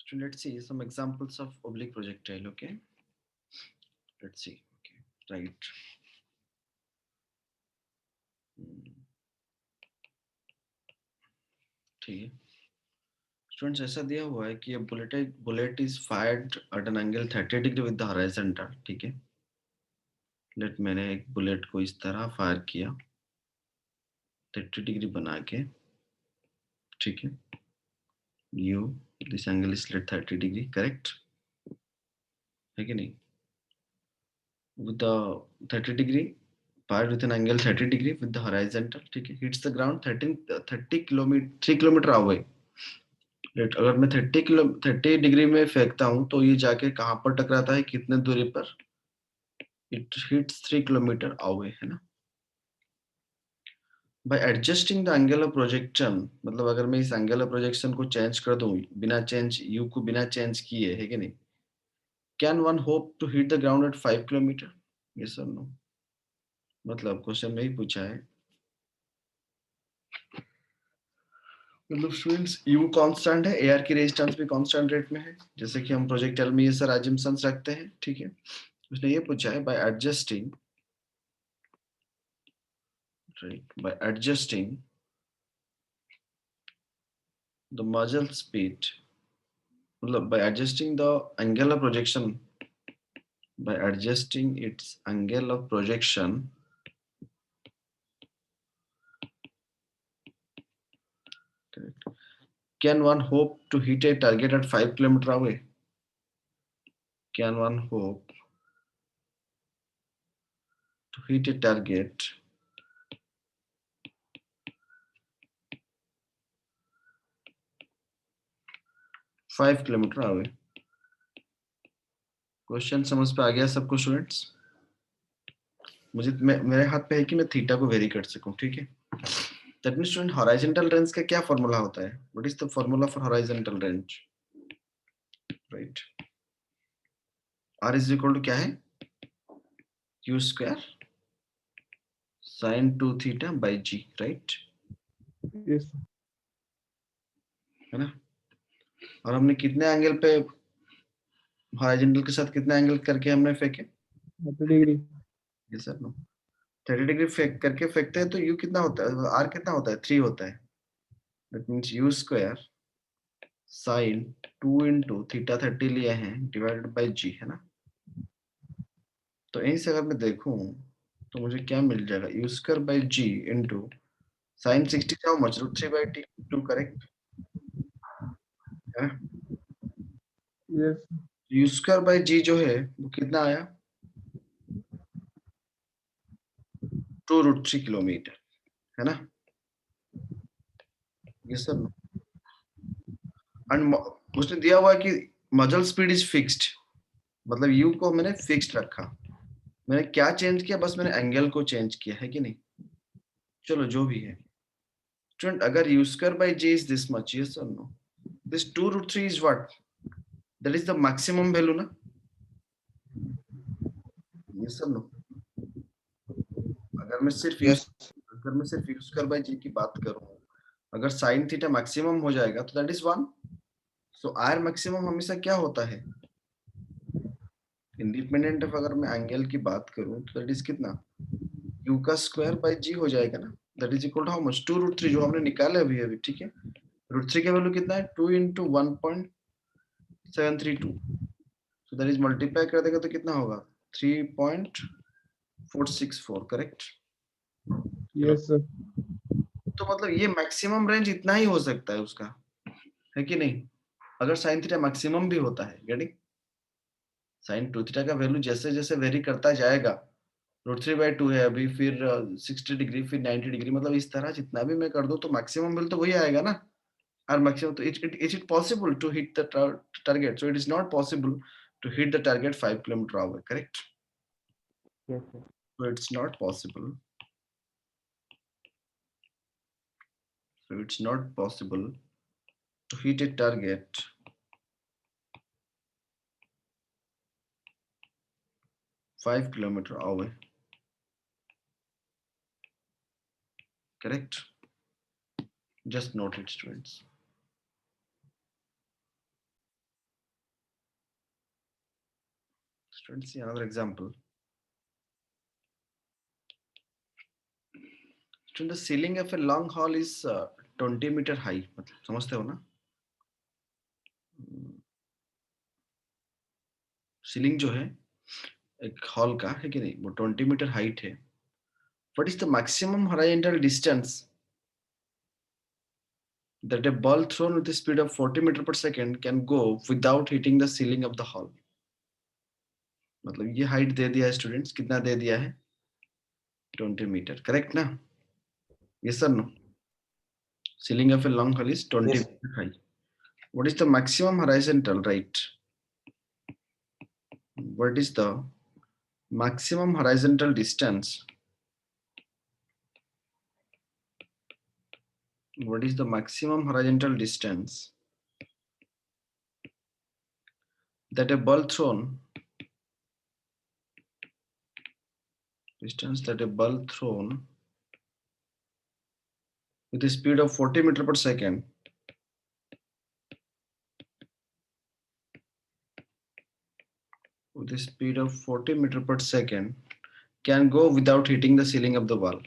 So let's see some examples of oblique projectile. Okay, let's see. Okay, right. Hmm, ठीक है students ऐसा दिया हुआ है कि bullet is fired eight an angle 30 degree with the horizontal. ठीक है, लेट मैंने एक बुलेट को इस तरह फायर किया 30 डिग्री बना के. ठीक है, you this angle is let 30 degree. Correct है कि नहीं? with the 30 degree fired with an angle 30 degree with the horizontal. ठीक है, hits the ground 30 kilometre 3 kilometre away. Right, अगर मैं 30 डिग्री में फेंकता हूँ तो ये जाके कहाँ पर टकराता है, कितने दूरी पर? इट हिट्स 3 किलोमीटर अवे, है ना? Bye adjusting the angle of projection, मतलब अगर मैं इस एंगल ऑफ प्रोजेक्शन को चेंज कर दूं बिना चेंज यू को बिना चेंज किए, है कि नहीं? Can one hope to hit the ground at 5 kilometre? Yes और नो? मतलब क्वेश्चन में ही पूछा है, मतलब स्टूडेंट्स यू कांस्टेंट है, एआर की रेजिस्टेंस भी कांस्टेंट रेट में है, जैसे कि हम प्रोजेक्टाइल में ये सर अजम्पशंस रखते हैं. ठीक है, उसने ये पूछा है by adjusting, right, by adjusting the muzzle speed, मतलब by adjusting the angle of projection, by adjusting its angle of projection, can one hope to hit a target at 5 kilometre away? Can one hope to hit a target 5 kilometre away? Question समझ पे आ गया सबको students? मेरे हाथ पे है कि मैं थीटा को वेरी कर सकूं. ठीक है, that means student horizontal range का क्या फॉर्मूला होता है? What is the formula for horizontal range? Right, r is equal to क्या है? q square sin 2 theta by g. Right, Yes. है ना? और हमने कितने एंगल पे हॉरिजॉन्टल के साथ कितने एंगल करके हमने फेंके? 30 degree. ये सर नो, 30 डिग्री फेंक करके फेंकते हैं तो u कितना होता है, r कितना होता है? 3 होता है. That means u square sin 2 into theta 30 लिए हैं डिवाइडेड बाय g, है ना? तो यहीं से अगर मैं देखूं तो मुझे क्या मिल जाएगा? u square by g into sin 60 how much? Root 3 by t. Two correct है. Yes. u square by g जो है वो कितना आया? 2 रूट 3 किलोमीटर, है ना? ये सर, एंड उसने दिया हुआ है कि मजल स्पीड इज फिक्स्ड, मतलब u को मैंने फिक्स्ड रखा. मैंने क्या चेंज किया? बस मैंने एंगल को चेंज किया, है कि नहीं? चलो जो भी है स्टूडेंट, अगर u square by g is this much, yes और no? This 2 root 3 is what? That is the maximum value ना? यस और नो? अगर मैं सिर्फ यूज Yes. अगर मैं सिर्फ यूज कर बाय जी की बात करूं, अगर साइन थीटा मैक्सिमम हो जाएगा तो that is 1. So R maximum हमेशा क्या होता है? इंडिपेंडेंट ऑफ, अगर मैं एंगल की बात करूं तो दैट इज कितना? यू का स्क्वायर बाय जी हो जाएगा ना? That is equal to how much? 2 root 3 जो हमने निकाला अभी अभी. ठीक है, रूट 3 का वैल्यू कितना है? 2 into 1.732. So that is multiply कर देगा तो कितना होगा? 3.464. करेक्ट. Hello, Yes, sir. तो मतलब ये मैक्सिमम रेंज इतना ही हो सकता है उसका, है कि नहीं? अगर साइन थीटा मैक्सिमम भी होता है, गेटिंग? साइन 2 थीटा का वैल्यू जैसे जैसे वेरी करता जाएगा, रूट 3 बाय 2 है अभी, फिर 60 डिग्री, फिर 90 डिग्री, मतलब इस तरह जितना भी मैं कर दूं तो मैक्सिमम वैल्यू तो वही आएगा ना? और मैक्सिमम तो it possible to hit the target, so it is not possible to hit the target 5 kilometer hour. Correct? Yes, sir. So it's not possible. So it's not possible to hit a target 5 kilometer away. Correct? Just note it, students. Students, see another example. Student, the ceiling of a long hall is 20 meter high. मतलब समझते हो ना? Ceiling जो है एक hall का है कि नहीं, वो 20 मीटर हाइट है. What is the maximum horizontal distance that a ball thrown with a speed of 40 meter per second can go without hitting the ceiling of the hall? मतलब ये हाइट दे दिया है स्टूडेंट्स, कितना दे दिया है? 20 मीटर, करेक्ट ना? Yes or no? Ceiling of a long hall is 20 Yes. meter high. What is the maximum horizontal, right? What is the maximum horizontal distance? What is the maximum horizontal distance that a ball thrown with a speed of 40 meter per second can go without hitting the ceiling of the wall?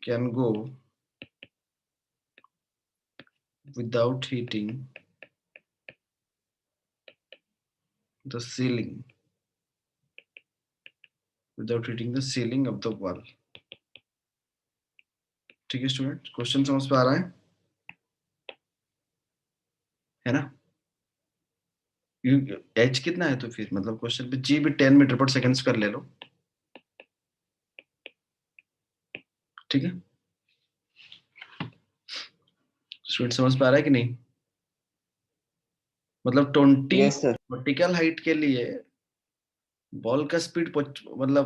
Can go without hitting the ceiling of the wall. ठीक है student, question समझ पे आ रहा है ना? H कितना है तो फिर मतलब क्वेश्चन पे जी भी 10 मीटर पर सेकंड कर ले लो. ठीक है स्टूडेंट, समझ पे आ रहा है कि नहीं? मतलब 20 Yes, sir. वर्टिकल हाइट के लिए बॉल का स्पीड मतलब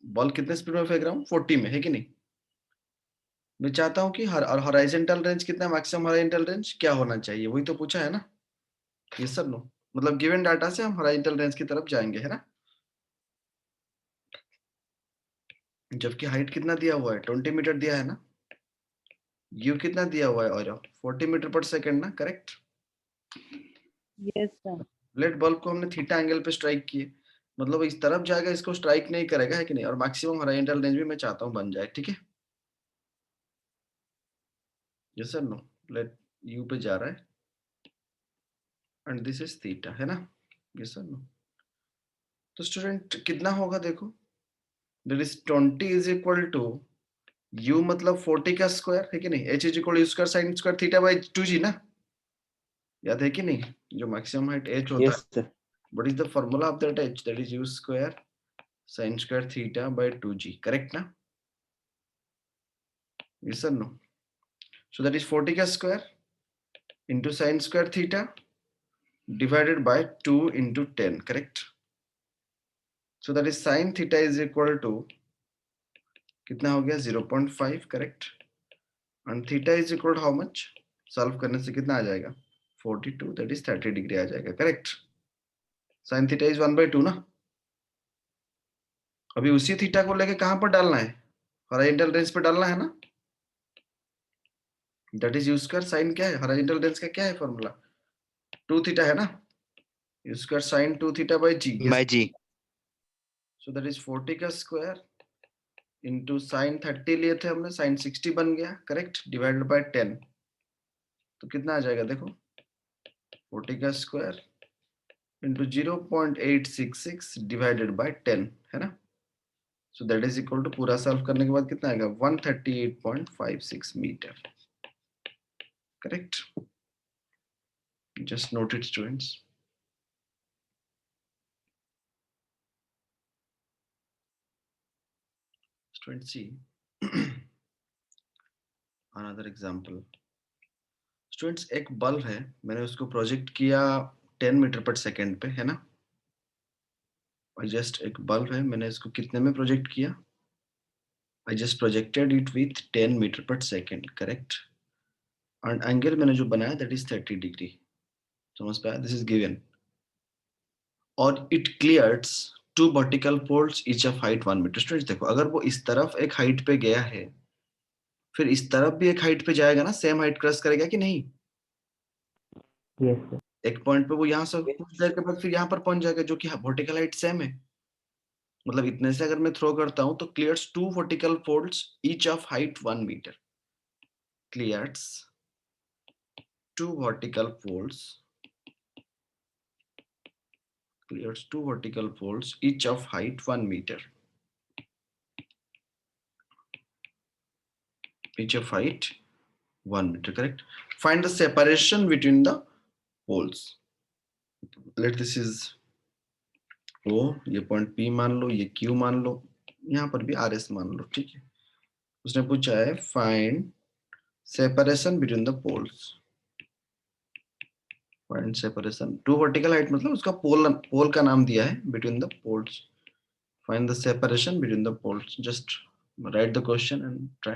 बॉल कितने स्पीड में फेंक रहा हूँ? 40 में, है कि नहीं? मैं चाहता हूँ कि हॉरिजॉन्टल रेंज कितना, मैक्सिमम हॉरिजॉन्टल रेंज क्या होना चाहिए, वही तो पूछा है ना? ये सब नो, मतलब गिवन डाटा से हम हॉरिजॉन्टल रेंज की तरफ जाएंगे, है ना? जबकि हाइट कितना दिया हुआ है? 20 मीटर दिया है ना? यू कितना दिया हुआ है? और 40 मीटर पर सेकंड ना, correct? Yes sir. Blade bulb को हमने थीटा एंगल पे स्ट्राइक किए, मतलब इस तरफ जाएगा, इसको स्ट्राइक नहीं करेगा, है कि नहीं? और मैक्सिमम हॉरिजॉन्टल रेंज भी मैं चाहता हूँ बन जाए, ठीक है? Yes sir no? ब्लेड यू पे जा रहा है एंड दिस इज थीटा, है ना? Yes sir no? तो स्टूडेंट कितना होगा देखो, that is 20 is equal to u मतलब 40 का स्क्वायर, है कि नहीं? h is equal to square sine square theta by 2g ना, याद है कि नहीं? जो मैक्सिमम हाइट h होता Yes, है, sir. What is the formula of that h? That is u square sine square theta by 2g, correct ना? Yes sir no? So that is 40 का square into sin square theta divided by 2 into 10, correct? So that is sin theta is equal to कितना हो गया? 0.5, correct? and theta is equal to how much? Solve करने से कितना आ जाएगा? 42, that is 30 degree आ जाएगा, correct? sin theta is 1/2 ना. अभी उसी थीटा को लेके कहां पर डालना है? हॉरिजॉन्टल रेंज पे डालना है ना. That is u square sin क्या है? हॉरिजॉन्टल रेंज का क्या है फॉर्मूला? 2 थीटा है ना, u square sin 2 theta by g. By G. So that is 40 का स्क्वायर इंटू साइन 30 लिए थे हमने, साइन 60 बन गया, करेक्ट? डिवाइडेड बाय 10, तो कितना आ जाएगा देखो? 40 का स्क्वायर इंटू 0.866 डिवाइडेड बाय 10, है ना? So that is equal to, पूरा सॉल्व करने के बाद कितना आएगा? 138.56 metre, correct? Just note it students. Students see another example. Students एक बल्ब है, मैंने उसको प्रोजेक्ट किया 10 मीटर पर सेकंड पे, है ना? और जस्ट एक बल्ब है, मैंने इसको कितने में प्रोजेक्ट किया? I just projected it with 10 meter per second, correct? And angle मैंने जो बनाया that is 30 degree. समझ पाया? This is given. और it clears 2 vertical poles each of height 1 meter. Students देखो, अगर वो इस तरफ एक हाइट पे गया है, फिर इस तरफ भी एक हाइट पे जाएगा ना, सेम हाइट क्रॉस करेगा कि नहीं? Yes, sir. एक पॉइंट पे वो यहाँ से कुछ देर के बाद फिर यहाँ पर पहुंच जाएगा, जो कि वर्टिकल हाइट सेम है। मतलब इतने से अगर मैं थ्रो करता हूं तो clears 2 vertical folds each of height 1 metre. Clears 2 vertical folds, clears 2 vertical folds each of height 1 meter, each of height 1 meter, correct? Find the separation between the poles. Let this is O, ये point P मान लो, ये Q मान लो, यहाँ पर भी RS मान लो, ठीक है। उसने पूछा है find separation between the poles. Find separation, 2 vertical height मतलब उसका पोल का नाम दिया है, between the poles. Find the separation between the poles. Just write the question and try.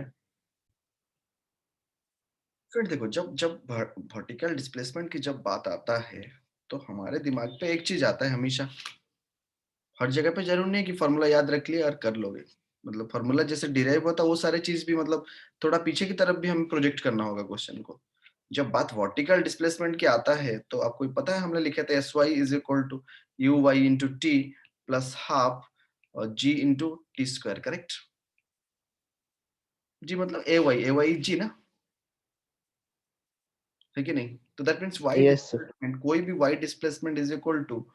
फिर देखो, जब जब वर्टिकल डिस्प्लेसमेंट की जब बात आता है तो हमारे दिमाग पे एक चीज आता है हमेशा। हर जगह पे जरूर नहीं कि फॉर्मूला याद रख लिया और कर लोगे। मतलब फॉर्मूला जैसे डिराइव होता है वो सारे चीज भी मतलब थोड़ा पीछे की तरफ भी हमें प्रोजेक्ट करना होगा क्वेश्चन को। जब बात वर्टिकल डिस्प्लेसमेंट की आता है तो आपको पता है हमने लिखे थे S Y is equal to u y into t plus half g into t square, correct? जी मतलब ए वाई जी ना, है कि नहीं? तो दैट मींस वाई डिस्प्लेसमेंट, कोई भी y displacement is equal to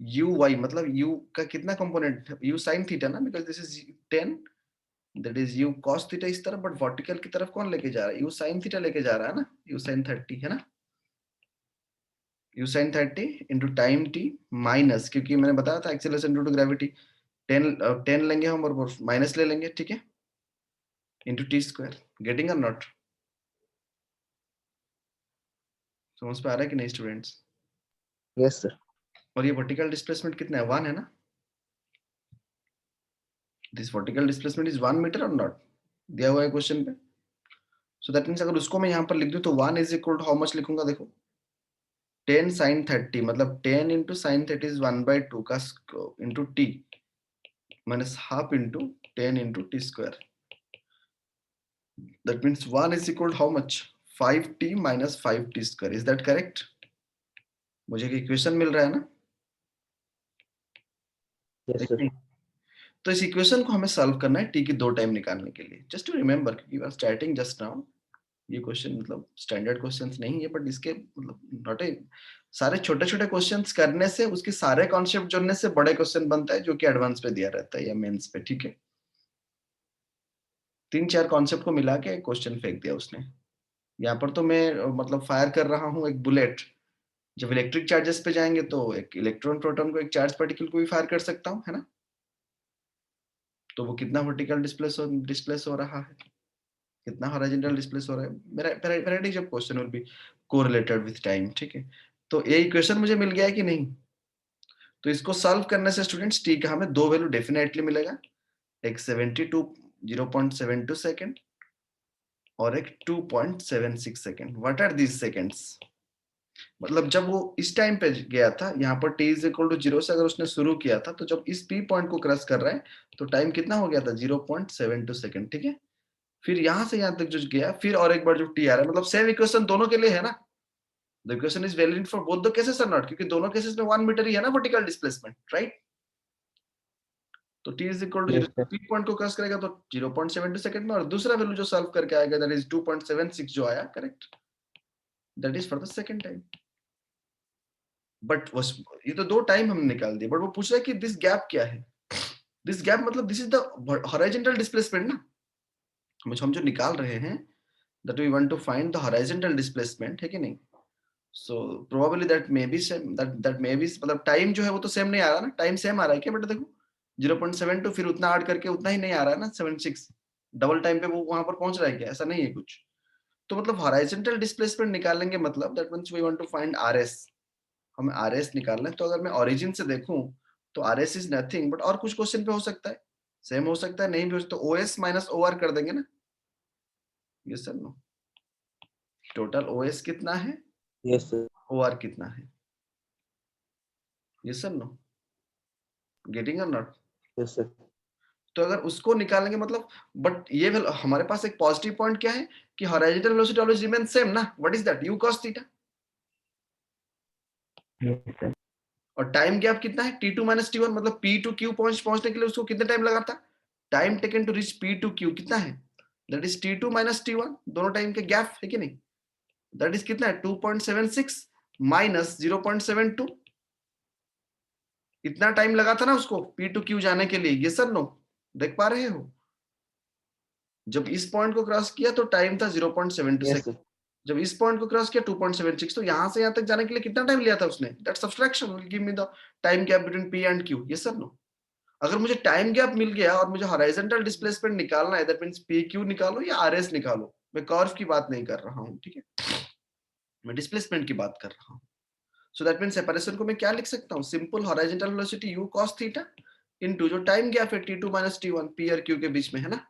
u y, मतलब यू का कितना कंपोनेंट, यू साइन थीटा ना, because this is 10, that is u cos theta इस तरफ, बट वर्टिकल की तरफ कौन लेके जा रहा है? यू साइन थीटा लेके जा रहा है ना, यू साइन 30 है ना, u sine 30 into time t minus, क्योंकि मैंने बताया था एक्सेलरेशन ड्यू टू ग्रेविटी 10 लेंगे हम और माइनस ले लेंगे, ठीक है, इंटू टी स्क्वायर। गेटिंग और नॉट? समझ पे आ रहा है कि नहीं स्टूडेंट्स? Yes sir. और ये वर्टिकल डिस्प्लेसमेंट कितना है? 1 है ना। This vertical displacement is 1 metre और नॉट, दिया हुआ है क्वेश्चन पे। सो दैट मींस अगर उसको मैं यहाँ पर लिख दूं तो 1 is equal to how much लिखूंगा? देखो 10 sin 30, मतलब 10 इंटू साइन 30 इज 1/2 का into T minus half into 10 into t square. That means 1 is equal how much? 5t minus 5t square. Is that correct? मुझे एक इक्वेशन मिल रहा है ना? Yes sir. तो इस इक्वेशन को हमें सॉल्व करना है टी की 2 टाइम निकालने के लिए। जस्ट टू रिमेंबर, क्योंकि we are starting just now, ये क्वेश्चन मतलब स्टैंडर्ड क्वेश्चंस नहीं है, बट इसके मतलब नॉट ए, सारे छोटे छोटे क्वेश्चंस करने से, उसके सारे कॉन्सेप्ट जोड़ने से बड़े क्वेश्चन बनता है जो कि एडवांस पे दिया रहता है या मेंस पे, ठीक है। 3-4 कॉन्सेप्ट को मिला के क्वेश्चन फेंक दिया उसने। यहाँ पर तो मैं मतलब फायर कर रहा हूँ एक बुलेट। जब इलेक्ट्रिक चार्जेस पे जाएंगे तो एक इलेक्ट्रॉन प्रोटॉन को एक चार्ज पार्टिकल को भी फायर कर सकता हूँ, है ना? तो वो कितना वर्टिकल डिस्प्लेस हो रहा है, कितना हॉरिजॉन्टल डिस्प्लेस हो रहा है। मेरा variety of question will be correlated with time, ठीक है। तो ये इक्वेशन मुझे मिल गया है कि नहीं? तो इसको सॉल्व करने से स्टूडेंट्स टी का हमें 2 वैल्यू डेफिनेटली मिलेगा, एक 0.72 सेकंड और एक 2.76 second. What are these seconds? मतलब जब वो इस टाइम पे गया था, यहाँ पर t इज इक्वल टू 0 से अगर उसने शुरू किया था, तो जब इस p पॉइंट को क्रॉस कर रहा है तो टाइम कितना हो गया था? 0.72 सेकंड, ठीक है। फिर यहाँ से यहाँ तक जो गया, फिर और एक बार जो t आ रहा है, मतलब सेम इक्वेशन दोनों के लिए है ना। The equation is valid for both the cases और नॉट, क्योंकि दोनों केसेस में 1 मीटर ही है ना वर्टिकल डिस्प्लेसमेंट, राइट? तो t is equal to 0 yes p point को क्रॉस करेगा तो 0.72 सेकंड में, और दूसरा वैल्यू जो सॉल्व करके आएगा दैट इज 2.76 जो आया, correct? That is for the second time. But ये तो 2 टाइम हमने निकाल दिए, बट वो पूछ रहा है कि दिस गैप क्या है? दिस गैप मतलब this is the horizontal displacement ना, हम जो निकाल रहे हैं, that we want to find the horizontal displacement, है कि नहीं? So probably that may be same, that may be, मतलब टाइम जो है वो तो सेम नहीं आ रहा ना, टाइम सेम आ रहा है क्या बेटा? देखो 0.72 फिर उतना ऐड करके उतना ही नहीं आ रहा है ना, 76 डबल टाइम पे वो वहां पर पहुंच रहा है क्या? ऐसा नहीं है कुछ। तो मतलब हॉरिजॉन्टल डिस्प्लेसमेंट निकालेंगे, मतलब that means we want to find RS, हमें आरएस निकालना है। तो अगर मैं ओरिजिन से देखूं तो आरएस इज नथिंग, बट और कुछ क्वेश्चन पे हो सकता है सेम हो सकता है, नहीं भी हो सकता, तो ओएस माइनस ओआर कर देंगे ना। Yes sir no? Total OS कितना है, यस सर। ओआर कितना है? Yes sir no? गेटिंग और नॉट? Yes sir. तो अगर उसको निकालेंगे मतलब, बट ये हमारे पास एक पॉजिटिव पॉइंट क्या है कि horizontal velocity always remain same ना। What is that? u cos theta. Yes, sir. और टाइम गैप कितना है T2 माइनस T1, मतलब P टू Q पहुंचने के लिए उसको कितना टाइम लगा था? Time taken to reach P to Q कितना है? That is T2 minus T1, दोनों टाइम के गैप है कि नहीं? दैट इज कितना है? 2.76 माइनस 0.72, इतना टाइम लगा था ना उसको P टू Q जाने के लिए। ये सर नो देख पा रहे हो? जब इस पॉइंट को क्रॉस किया तो टाइम था 0.72 Yes, सेकंड, sir. जब इस पॉइंट को क्रॉस किया 2.76, तो यहां से यहां तक जाने के लिए कितना टाइम लिया था उसने? That subtraction will give me the time gap between P and Q। ये सर नो? अगर मुझे टाइम गैप मिल गया और मुझे हॉरिजॉन्टल डिस्प्लेसमेंट निकालना है, दैट मींस PQ निकालो या RS निकालो, मैं कर्व की बात नहीं कर रहा हूं, ठीक है, मैं डिस्प्लेसमेंट की बात कर रहा हूं। सो दैट मींस सेपरेशन को मैं क्या लिख सकता हूं? Simple horizontal velocity u cos theta into जो टाइम गैप है T2 माइनस T1 P और Q के बीच में है ना,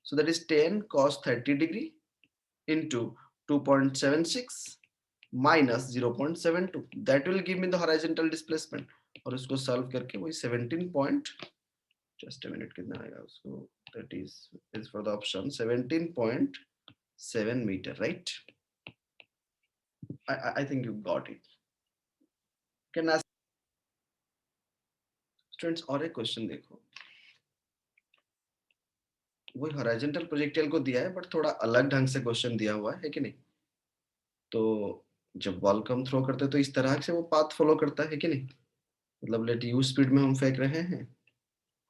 so that is 10 cos 30 degree into 2.76 minus 0.72, that will give me the horizontal displacement. और उसको सॉल्व करके वही 17 पॉइंट, जस्ट अ मिनट, कितना आएगा उसको, that is for the option 17.7 metre, right? I think you got it. Can ask students और एक question देखो, वही हॉरिजॉन्टल प्रोजेक्टाइल को दिया है बट थोड़ा अलग ढंग से क्वेश्चन दिया हुआ है कि नहीं? तो जब बॉल को हम थ्रो करते हैं तो इस तरह से वो पाथ फॉलो करता है कि नहीं? मतलब लेट यू स्पीड में हम फेंक रहे हैं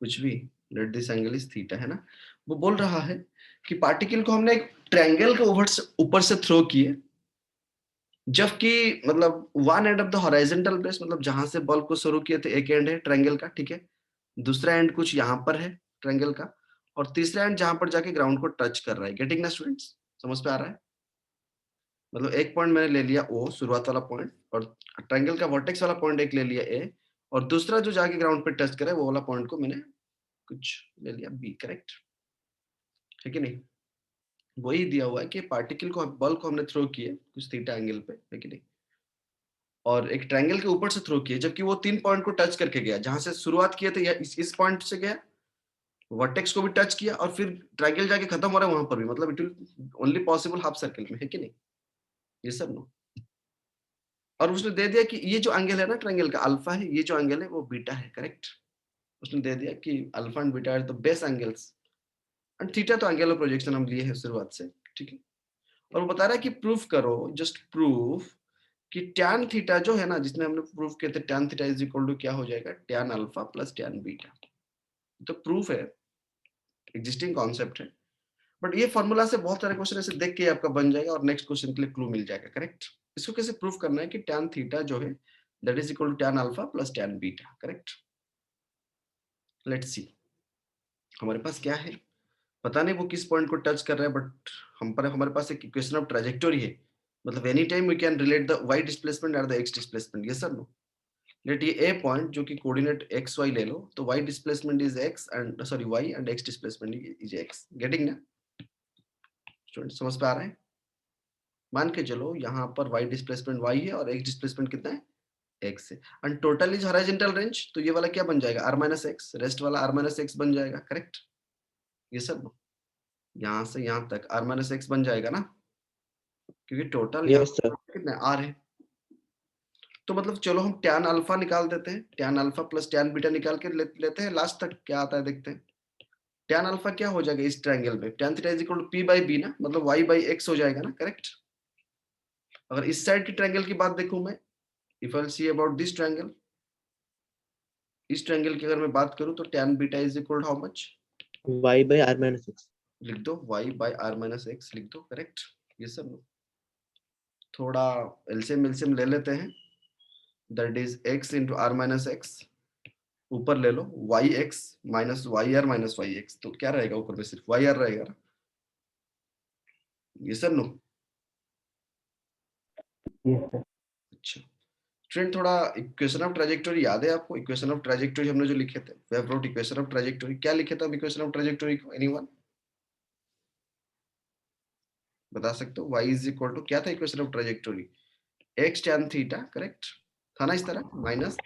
कुछ भी, let this angle is theta, है ना? वो बोल रहा है कि पार्टिकल को हमने एक ट्रायंगल के ऊपर से थ्रो किए, जबकि मतलब one end of the horizontal base, मतलब जहां से बॉल को शुरू किए थे एक एंड है ट्रायंगल का, ठीक है, दूसरा एंड कुछ यहाँ पर है ट्रायंगल का, और तीसरा एंड जहां पर जाके ग्राउंड को टच कर रहा है। गेटिंग ना स्टूडेंट्स? समझ पे आ रहा है? मतलब एक पॉइंट मैंने ले लिया O, शुरुआत वाला पॉइंट, और ट्रायंगल का वर्टेक्स वाला पॉइंट एक ले लिया A, और दूसरा जो जाके ग्राउंड पे टच करे वो वाला पॉइंट को मैंने कुछ ले लिया B, करेक्ट है कि नहीं? वही दिया हुआ है कि पार्टिकल को, बॉल को हमने थ्रो किए कुछ थीटा एंगल पे, है कि नहीं, और एक ट्रायंगल के ऊपर से थ्रो किए, जबकि वो 3 पॉइंट को टच करके गया, जहां से शुरुआत किए थे इस पॉइंट से गया, वर्टेक्स को भी टच किया, और फिर ट्रायंगल जाके खत्म हो रहा है वहां पर भी, मतलब it will only possible half circle में, है कि नहीं? ये सब नो। और उसने दे दिया कि ये जो एंगल है ना ट्रायंगल का अल्फा है, ये जो एंगल है वो बीटा है, करेक्ट? उसने दे दिया कि alpha and beta are the best angles, and theta तो एंगल ऑफ प्रोजेक्शन हम लिए हैं शुरुआत से, ठीक है। और वो बता रहा है कि प्रूफ करो, जस्ट प्रूफ कि टैन थीटा जो है ना, जिसमें हमने प्रूफ किए थे tan theta is equal to क्या हो जाएगा, tan alpha plus tan beta. तो प्रूफ है, एग्जिस्टिंग कॉन्सेप्ट है, बट ये फॉर्मूला से बहुत सारे क्वेश्चन ऐसे देख के आपका बन जाएगा और नेक्स्ट क्वेश्चन के लिए क्लू मिल जाएगा, करेक्ट? इसको कैसे प्रूफ करना है कि टैन थीटा जो है that is equal to tan alpha plus tan beta, correct? Let's see हमारे पास क्या है, पता नहीं वो किस पॉइंट को टच कर रहा है, बट हमारे पास एक इक्वेशन ऑफ ट्रैजेक्टोरी है, मतलब any time we can relate the y displacement और द एक्स डिस्प्लेसमेंट। ये सर नो, लेट ये ए पॉइंट जो कि कोऑर्डिनेट एक्स वाई ले लो, तो y displacement is x and sorry y and x displacement is x. Getting ना student? समझ पे आ रहा है? मान के चलो यहाँ पर वाई डिस्प्लेसमेंट वाई है और एक्स डिस्प्लेसमेंट कितना है, एक्स है, and total is horizontal range, तो ये वाला क्या बन जाएगा, आर माइनस एक्स, रेस्ट वाला आर माइनस एक्स बन जाएगा, करेक्ट? ये सब यहाँ से यहाँ तक आर माइनस एक्स बन जाएगा ना, क्योंकि टोटल यहाँ Yes, sir. कितना है, आर है। तो मतलब चलो हम टैन अल्फा निकाल देते हैं, tan alpha plus tan beta निकाल के लेते हैं, लास्ट तक क्या आता है देखते हैं। टैन अल्फा क्या हो जाएगा इस ट्रायंगल में, tan theta is equal to p by b ना, मतलब वाई बाई एक्स हो जाएगा ना, करेक्ट? अगर इस साइड की ट्रायंगल की बात देखूं मैं, if I see about this triangle, इस ट्रायंगल की अगर मैं बात करूं तो tan beta is equal to how much, Y by R minus X. लिख दो y by r minus x लिख दो, करेक्ट? ये सब थोड़ा एलसीएम ले लेते हैं, that is x into r minus x, ऊपर ले लो y x minus y r minus y x, तो क्या रहेगा ऊपर में, सिर्फ वाई आर रहेगा ना, ये सब नो। Yes, sir. अच्छा स्टूडेंट, थोड़ा इक्वेशन ऑफ ट्रैजेक्टोरी याद है आपको? इक्वेशन ऑफ ट्रैजेक्टोरी हमने जो लिखे थे, we have wrote equation of trajectory, क्या लिखे थे हम इक्वेशन ऑफ ट्रैजेक्टोरी को, एनीवन बता सकते हो? y इज इक्वल टू क्या था equation of trajectory, x tan theta, correct था ना इस तरह, minus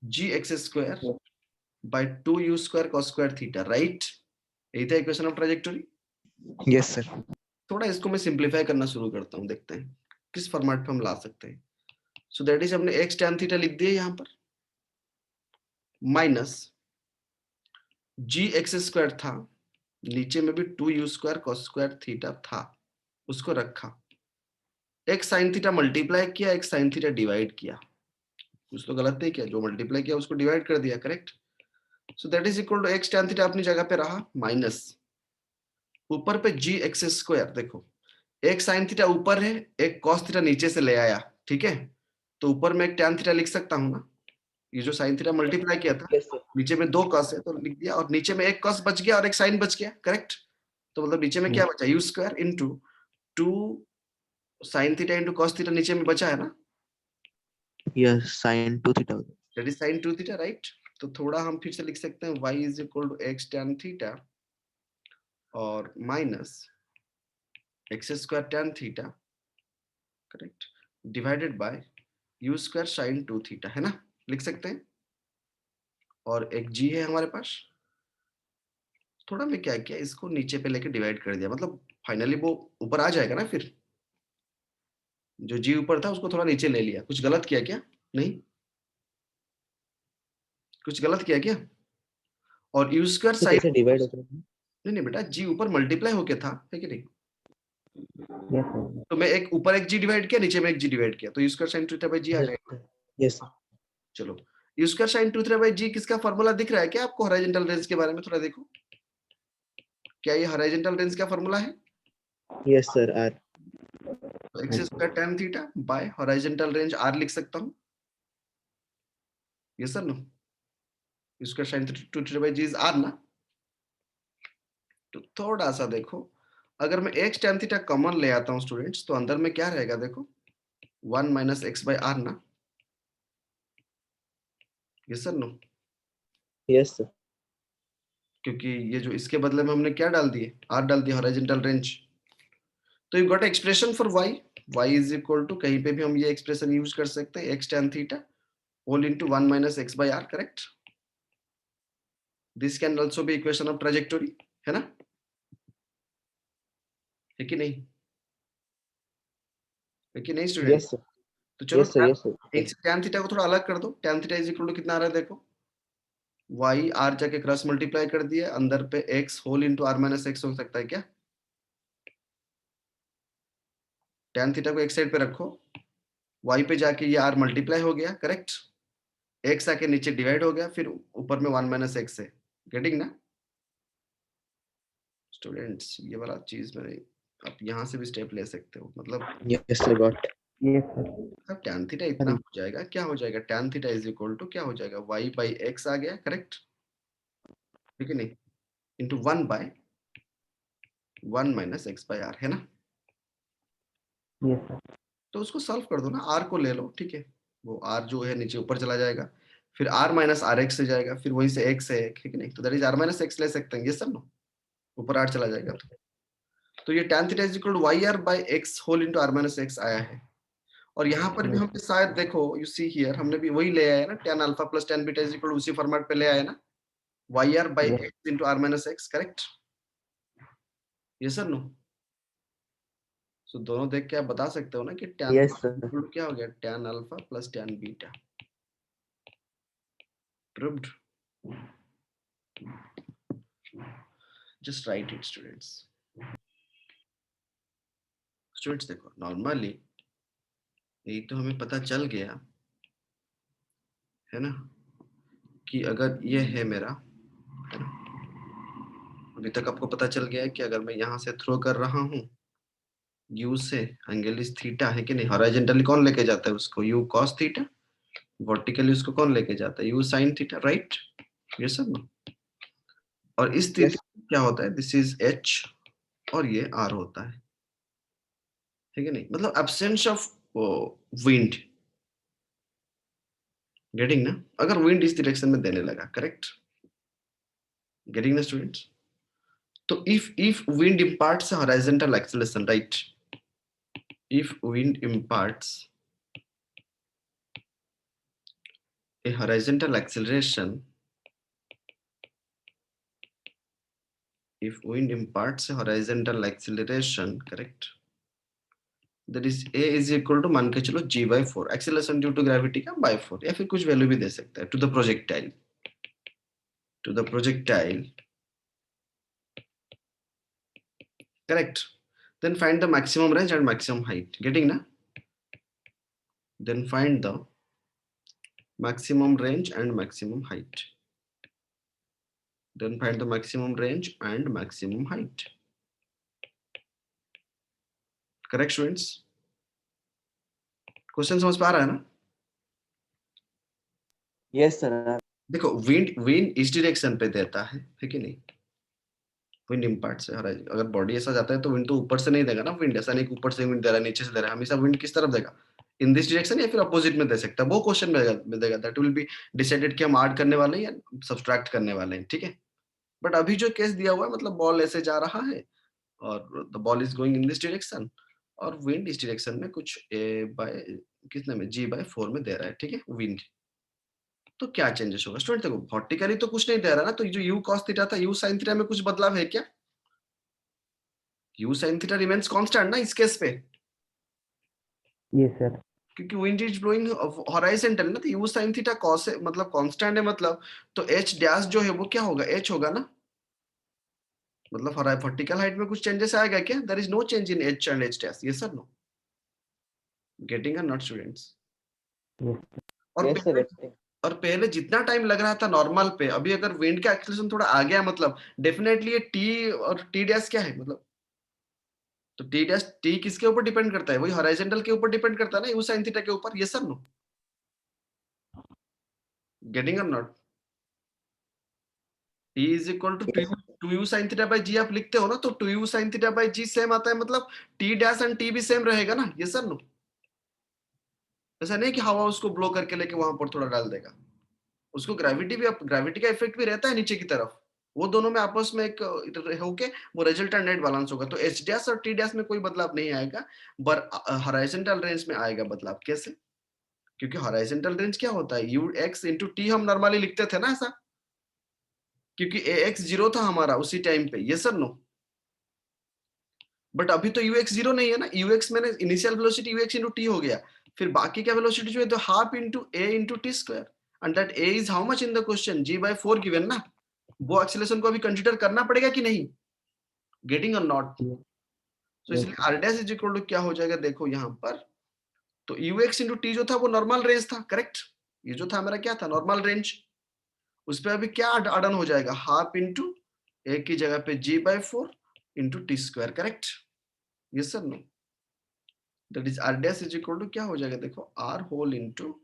g x square by 2u square cos square theta, right? यही था equation of trajectory. Yes, sir. थोड़ा इसको मैं सिंपलीफाई करना शुरू करता हूँ, देखते हैं किस फॉर्मेट पे हम ला सकते हैं। सो दैट इज हमने x tan थीटा लिख दिया यहाँ पर, माइनस जी एक्स स्क्वायर था, नीचे में भी 2u square cos square theta था, उसको रखा, x sin थीटा मल्टीप्लाई किया, x sin थीटा डिवाइड किया, कुछ तो गलत नहीं किया, जो मल्टीप्लाई किया उसको डिवाइड कर दिया, correct. So that is equal to x tan theta अपनी जगह पे रहा, माइनस ऊपर पे जी एक्स स्क्वायर, देखो एक साइन थीटा ऊपर है, एक कॉस थीटा नीचे से ले आया, ठीक है, तो ऊपर में एक टैन थीटा लिख सकता हूँ ना, ये जो साइन थीटा मल्टीप्लाई किया था, Yes, sir. नीचे में 2 कॉस है तो लिख दिया, और नीचे में एक कॉस बच गया और एक साइन बच गया, करेक्ट। तो मतलब नीचे में क्या बचा, u square into 2 sine theta into cos theta नीचे में बचा है ना, Yes, sin 2 theta. That is sine 2 theta, right. तो थोड़ा हम फिर से लिख सकते हैं y is equal to x tan theta और minus x square tan theta, correct, divided by u square sine 2 theta, है ना, लिख सकते हैं। और एक जी है हमारे पास, थोड़ा मैं क्या किया, इसको नीचे पे लेके डिवाइड कर दिया, मतलब फाइनली वो ऊपर आ जाएगा ना, फिर जो जी ऊपर था उसको थोड़ा नीचे ले लिया, कुछ गलत किया क्या, नहीं कुछ गलत किया क्या। और यू स्क्वायर तो साइन, कैसे डिवाइड होता है? नहीं नहीं बेटा, जी ऊपर मल्टीप्लाई होके था, है कि नहीं, Yes, sir. तो मैं एक ऊपर एक जी डिवाइड किया, नीचे में एक जी डिवाइड किया, तो u square sine 2 theta by g आ Yes, जाएगा। sir. Yes, sir. चलो, u square sine 2 theta by g किसका फॉर्मूला दिख रहा है क्या आपको, हॉरिजॉन्टल रेंज के बारे में थोड़ा देखो, क्या ये हॉरिजॉन्टल रेंज का फॉर्मूला है, Yes, sir. R. X square tan theta by horizontal range r लिख सकता हूँ, यस सर नो, इसका sine 2 theta by g is r ना। तो थोड़ा सा देखो, अगर मैं x tan थीटा कॉमन ले आता हूं स्टूडेंट्स, तो अंदर में क्या रहेगा, देखो 1 माइनस एक्स बाई आर ना, yes sir no, Yes, sir. क्योंकि ये जो इसके बदले में हमने क्या डाल दिए, आर डाल दिया, हॉरिजॉन्टल रेंज। तो you got expression for y is equal to, कहीं पे भी हम ये एक्सप्रेशन यूज कर सकते हैं, x tan theta whole into 1 minus x by r, correct. This can also be equation of trajectory, है ना, है कि नहीं, है कि नहीं स्टूडेंट। Yes, sir. तो चलो Yes, sir. Yes, sir. tan theta को थोड़ा अलग कर दो, tan theta is equal to कितना आ रहा है, देखो y r जाके क्रॉस मल्टीप्लाई कर दिया, अंदर पे x whole into r minus x हो सकता है क्या, tan थीटा को एक साइड पे रखो, y पे जाके ये r मल्टीप्लाई हो गया, करेक्ट, x आके नीचे डिवाइड हो गया, फिर ऊपर में 1 माइनस एक्स है, गेटिंग ना स्टूडेंट्स, ये वाला चीज मैंने, आप यहाँ से भी स्टेप ले सकते हो, मतलब Yes, sir. Got. Yes, sir. अब tan थीटा इतना हो जाएगा, क्या हो जाएगा, tan theta is equal to क्या हो जाएगा, y बाई एक्स आ गया, करेक्ट, ठीक है नहीं, into 1 by 1 minus x by r, है ना। Yes, sir. तो उसको सॉल्व कर दो ना, आर को ले लो, ठीक है, वो आर जो है नीचे ऊपर चला जाएगा, फिर आर माइनस आर एक्स से जाएगा, फिर वहीं से एक्स है एक, ठीक है नहीं, तो that is r minus x ले सकते हैं, ये सब ना, ऊपर आर चला जाएगा, तो ये tan theta is equal to y r by x whole into r minus x आया है। और यहाँ पर भी हमने शायद देखो, यू सी हियर, हमने भी वही ले आया है ना, tan alpha plus tan beta is equal उसी फॉर्मेट पे ले आया ना, y r by x into r minus x, correct, ये सर नो। सो दोनों देख के आप बता सकते हो ना कि tan Yes, sir. क्या हो गया, tan alpha plus tan beta, proved, just right it students. Students देखो, नॉर्मली यही तो हमें पता चल गया है ना, कि अगर ये है मेरा, है ना, अभी तक आपको पता चल गया है कि अगर मैं यहाँ से थ्रो कर रहा हूँ u से, एंगल इज थीटा, है कि नहीं, हॉरिजॉन्टली कौन लेके जाता है उसको, u cos थीटा, वर्टिकली उसको कौन लेके जाता है, u sin थीटा, राइट, ये सब ना। और इस स्थिति में क्या होता है, दिस इज h और ये r होता है कि नहीं, मतलब एब्सेंस ऑफ विंड, गेटिंग ना, अगर विंड इस डायरेक्शन में देने लगा, करेक्ट, गेटिंग ना स्टूडेंट्स। तो if wind imparts a horizontal acceleration, right, if wind imparts a horizontal acceleration, if wind imparts a horizontal acceleration, correct, that is a is equal to मान के चलो g/4 acceleration due to gravity का by 4 या फिर कुछ value भी दे सकता है to the projectile correct. Then find the maximum range and maximum height. Getting na? Then find the maximum range and maximum height. Then find the maximum range and maximum height. Correct, students? Question समझ पा रहा है ना? Yes, sir. देखो wind इस direction पे देता है कि नहीं? विंड इम्पैक्ट से अगर बॉडी ऐसा जाता है तो विंड तो ऊपर से नहीं देगा ना विंड ऐसा नहीं कि ऊपर से विंड दे रहा है नीचे से दे रहा है हमेशा विंड किस तरफ देगा इन दिस डायरेक्शन या फिर अपोजिट में दे सकता है वो क्वेश्चन में देगा दैट विल बी डिसाइडेड कि हम ऐड करने वाले हैं या सब्सट्रैक्ट करने वाले हैं ठीक है बट अभी जो केस दिया हुआ है मतलब बॉल ऐसे जा रहा है और the ball is going in this direction और विंड इस डायरेक्शन में कुछ कितने में g/4 में दे रहा है ठीक है विंड तो क्या चेंजेस होगा स्टूडेंट देखो वर्टिकली तो कुछ नहीं दे रहा ना तो जो u cos थीटा था u sin थीटा में कुछ बदलाव है क्या u sin theta remains constant ना इस केस पे Yes, sir. क्योंकि wind is blowing horizontal ना तो u sin theta cos है मतलब कांस्टेंट है मतलब तो h डैश जो है वो क्या होगा h होगा ना मतलब वर्टिकल हाइट में कुछ चेंजेस आएगा क्या there is no change in h and h dash yes और no getting a not students Yes. और Yes, sir. पहले और पहले जितना टाइम लग रहा था नॉर्मल पे अभी अगर विंड का एक्सेलरेशन थोड़ा आ गया मतलब डेफिनेटली ये t और t डैश क्या है मतलब तो t डैश t किसके ऊपर डिपेंड करता है वही हॉरिजॉन्टल के ऊपर डिपेंड करता है ना u sin थीटा के ऊपर यस और नो गेटिंग और not t is equal to 2u sin theta by g आप लिखते हो ना तो 2u sin theta by g same आता है मतलब t डैश एंड t भी सेम रहेगा ना ये सर नो ऐसा नहीं कि हवा उसको ब्लो करके लेके वहां पर थोड़ा डाल देगा उसको ग्रेविटी का इफेक्ट भी रहता है नीचे की तरफ वो दोनों में आपस में एक होके वो रिजल्टेंट नेट बैलेंस होगा तो h डैश और t डैश में कोई बदलाव नहीं आएगा पर हॉरिजॉन्टल रेंज में आएगा बदलाव कैसे क्योंकि हॉरिजॉन्टल रेंज क्या होता है u x into t हम नॉर्मली लिखते थे ना ऐसा क्योंकि ax 0 था हमारा उसी टाइम पे ये सर नो बट अभी तो ux 0 नहीं है ना ux मैंने initial velocity ux into t हो गया फिर बाकी का वेलोसिटी जो है तो half into a into t square and that a is how much in the question g/4 given ना वो एक्सेलरेशन को अभी कंसीडर करना पड़ेगा कि नहीं गेटिंग और नॉट तो इसलिए r dash is equal to क्या हो जाएगा देखो यहाँ पर तो ux into t जो था वो नॉर्मल रेंज था करेक्ट ये जो था मेरा क्या था नॉर्मल रेंज उस पर अभी क्या अडन हो जाएगा हाफ इंटू ए की जगह पे g/4 into t square correct yes sir no that is r dash is equal to क्या हो जाएगा देखो r होल इंटू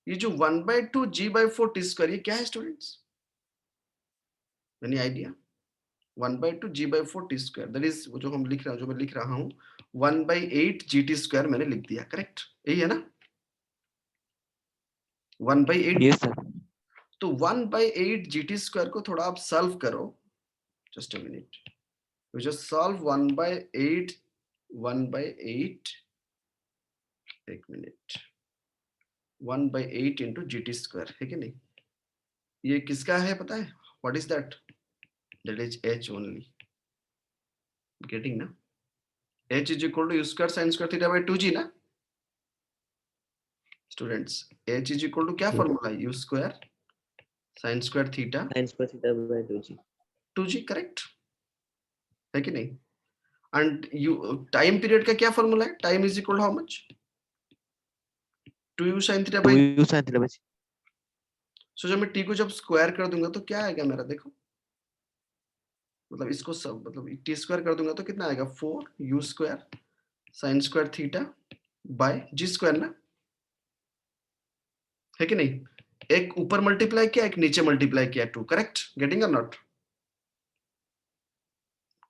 ये जो 1/2 g/4 टी स्क्वायर ये क्या है students any idea 1/2 g/4 T square that is जो हम लिख रहे हैं जो मैं लिख रहा हूं 1/8 gt स्क्वायर मैंने लिख दिया करेक्ट यही है ना 1/8 Yes, sir. तो 1/8 gt स्क्वायर को थोड़ा आप सॉल्व करो just a minute we just solve 1/8 एक मिनट 1/8 इंटू gt स्क्वायर है कि नहीं ये किसका है पता है what is that that is h only getting ना h is equal to u square sin square theta by 2g ना students h is equal to क्या फॉर्मूला है u square sin square theta Sin square theta by 2g. 2g correct है कि नहीं and you time period का क्या formula है time is equal to how much 2u sin theta by 2u sin theta by g. So जब मैं t को जब स्क्वायर कर दूंगा तो क्या आएगा मेरा देखो मतलब इसको सब मतलब टी स्क्वायर कर दूंगा तो कितना आएगा 4u square sin square theta by g square ना है कि नहीं एक ऊपर मल्टीप्लाई किया एक नीचे मल्टीप्लाई किया 2 करेक्ट गेटिंग और नॉट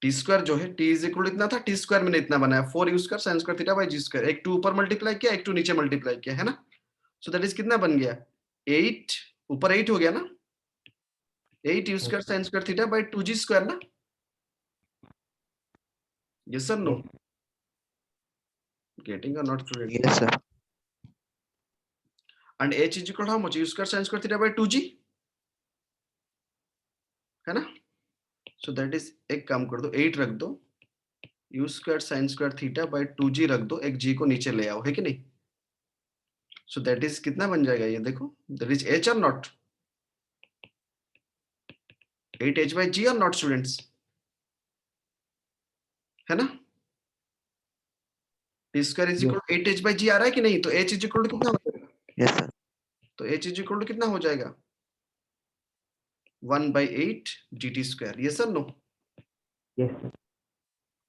टी स्क्वायर जो है t इज इक्वल इतना था टी स्क्वायर मैंने इतना बनाया 4u square sin square theta by g square एक 2 ऊपर मल्टीप्लाई किया एक 2 नीचे मल्टीप्लाई किया है ना सो दैट इज कितना बन गया 8 ऊपर 8 हो गया ना 8u square sin square theta by 2g square ना यस सर नो गेटिंग और not student Yes, sir. and h is equal to how much u square sin square theta by 2g है ना सो दैट इज एक काम कर दो 8 रख दो u square sin square theta by 2g रख दो, एक g को नीचे ले आओ, है कि नहीं? सो दैट इज कितना बन जाएगा ये देखो, दैट इज h और नॉट 8h by g और नॉट स्टूडेंट्स, है ना? t square is equal to 8h by g आ रहा है कि नहीं? तो h इज इक्वल टू कितना हो जाएगा? Yes sir. तो h इज इक्वल टू कितना हो जाएगा? 1/8 gt स्क्वायर, यस और नो? Yes sir.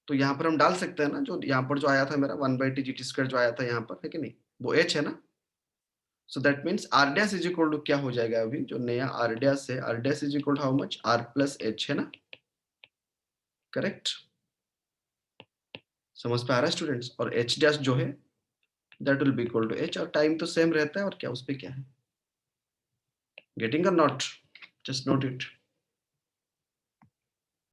तो यहाँ पर हम डाल सकते हैं ना, जो यहाँ पर जो आया था मेरा 1/t gt स्क्वायर जो आया था यहाँ पर, है कि नहीं? वो h है ना? So that means r dash is equal to क्या हो जाएगा? अभी जो नया r डैश है, r dash is equal to how much? r plus h, है ना? करेक्ट? समझ पे आ रहा है स्टूडेंट्स? और h डैश जो है that will be equal to h, और टाइम तो सेम रहता है, और क्या उस पे क्या है? गेटिंग और नॉट? Just note it.